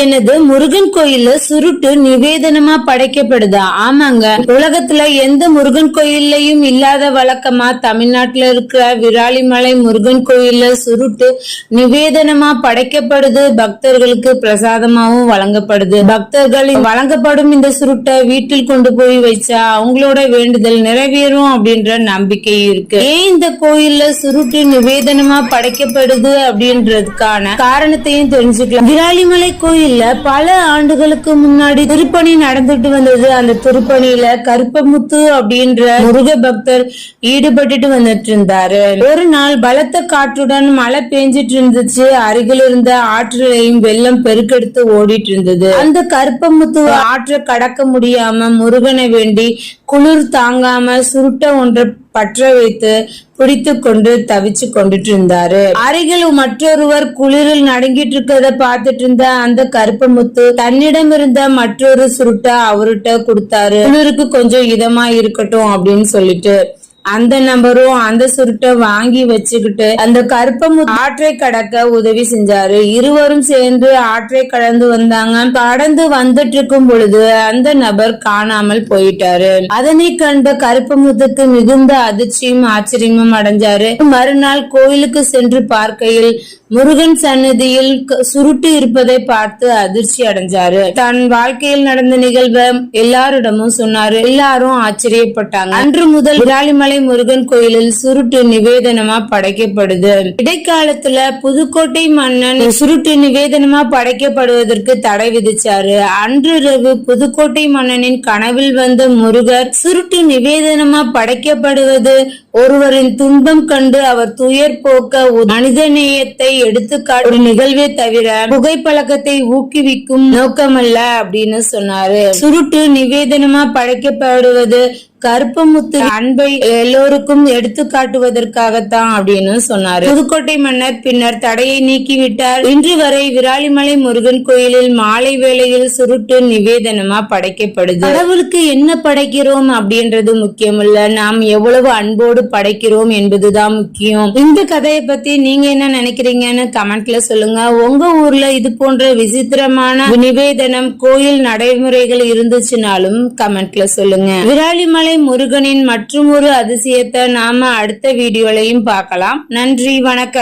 எனது முருகன் கோயில்ல சுருட்டு நிவேதனமா படைக்கப்படுதா? ஆமாங்க, உலகத்துல எந்த முருகன் கோயில்லையும் இல்லாத வழக்கமா தமிழ்நாட்டுல இருக்கிற விராலிமலை முருகன் கோயில்ல சுருட்டு நிவேதனமா படைக்கப்படுது. பக்தர்களுக்கு பிரசாதமாவும் வழங்கப்படுது. பக்தர்கள் வழங்கப்படும் இந்த சுருட்டை வீட்டில் கொண்டு போய் வச்சா அவங்களோட வேண்டுதல் நிறைவேறும் அப்படின்ற நம்பிக்கை இருக்கு. ஏன் இந்த கோயில்ல சுருட்டு நிவேதனமா படைக்கப்படுது அப்படின்றதுக்கான காரணத்தையும் தெரிஞ்சுக்கலாம். விராலிமலை கோயில்ல பல ஆண்டுகளுக்கு முன்னாடி திருப்பணி நடந்துட்டு வந்தது. அந்த திருப்பணியில கருப்பமுத்து அப்படின்ற முருக பக்தர் ஈடுபட்டு வந்துட்டு இருந்தாரு. ஒரு நாள் பலத்த காற்றுடன் மழை பெஞ்சிட்டு இருந்துச்சு. அருகில் இருந்த ஆற்றிலையும் வெள்ளம் பெருக்கெடுத்து ஓடிட்டு இருந்தது. அந்த கருப்பமுத்து ஆற்றை கடக்க முடியாம முருகனை வேண்டி குளிர் தாங்காம சுருட்ட ஒன்றை பற்ற வைத்து பிடித்து கொண்டு தவிச்சு கொண்டுட்டு இருந்தாரு. அருகில் மற்றொருவர் குளிரில் நடுங்கிட்டு இருக்கிறத பார்த்துட்டு இருந்த அந்த கருப்பமுத்து தன்னிடம் இருந்த மற்றொரு சுருட்ட அவர்கிட்ட கொடுத்தாரு. குளிருக்கு கொஞ்சம் இதமா இருக்கட்டும் அப்படின்னு சொல்லிட்டு அந்த நபரும் அந்த சுருட்டை வாங்கி வச்சுக்கிட்டு அந்த கருப்பமுத்து ஆற்றை கடக்க உதவி செஞ்சாரு. இருவரும் சேர்ந்து ஆற்றை கடந்து வந்தாங்க. கடந்து வந்துட்டு இருக்கும் பொழுது அந்த நபர் காணாமல் போயிட்டாரு. அதனை கண்ட கருப்பமுத்துக்கு மிகுந்த அதிர்ச்சியும் ஆச்சரியமும் அடைஞ்சாரு. மறுநாள் கோயிலுக்கு சென்று பார்க்கையில் முருகன் சன்னதியில் சுருட்டு இருப்பதை பார்த்து அதிர்ச்சி அடைஞ்சாரு. தன் வாழ்க்கையில் நடந்த நிகழ்வை எல்லாரிடமும் சொன்னாரு. எல்லாரும் ஆச்சரியப்பட்டாங்க. அன்று முதல் விராலிமலை முருகன் கோயிலில் சுருட்டு நிவேதனமா படைக்கப்படுது. இடைக்காலத்துல புதுக்கோட்டை மன்னன் சுருட்டு நிவேதனமா படைக்கப்படுவதற்கு தடை விதிச்சாரு. அன்று இரவு புதுக்கோட்டை மன்னனின் கனவில் வந்த முருகர் சுருட்டு நிவேதனமா படைக்கப்படுவது ஒருவரின் துன்பம் கண்டு அவர் துயர் போக்க மனிதநேயத்தை எடுத்துக்காட்டு நிகழ்வே தவிர புகைப்பழக்கத்தை ஊக்குவிக்கும் நோக்கமல்ல அப்படின்னு சொன்னாரு. சுருட்டு நிவேதனமா படைக்கப்படுவது கருப்பமுத்து அன்பை எல்லோருக்கும் எடுத்து காட்டுவதற்காகத்தான் அப்படின்னு சொன்னாரு. புதுக்கோட்டை மன்னர் பின்னர் தடையை நீக்கிவிட்டார். இன்று வரை விராலிமலை முருகன் கோயிலில் மாலை வேளையில் சுருட்டு நிவேதனமா படைக்கப்படுது. கடவுளுக்கு என்ன படைக்கிறோம் அப்படின்றது முக்கியம் இல்ல, நாம் எவ்வளவு அன்போடு படைக்கிறோம் என்பதுதான் முக்கியம். இந்த கதையை பத்தி நீங்க என்ன நினைக்கிறீங்கன்னு கமெண்ட்ல சொல்லுங்க. உங்க ஊர்ல இது போன்ற விசித்திரமான நிவேதனம் கோயில் நடைமுறைகள் இருந்துச்சுனாலும் கமெண்ட்ல சொல்லுங்க. விராலிமலை முருகனின் மற்றும் ஒரு அதிசயத்தை நாம அடுத்த வீடியோலையும் பார்க்கலாம். நன்றி, வணக்கம்.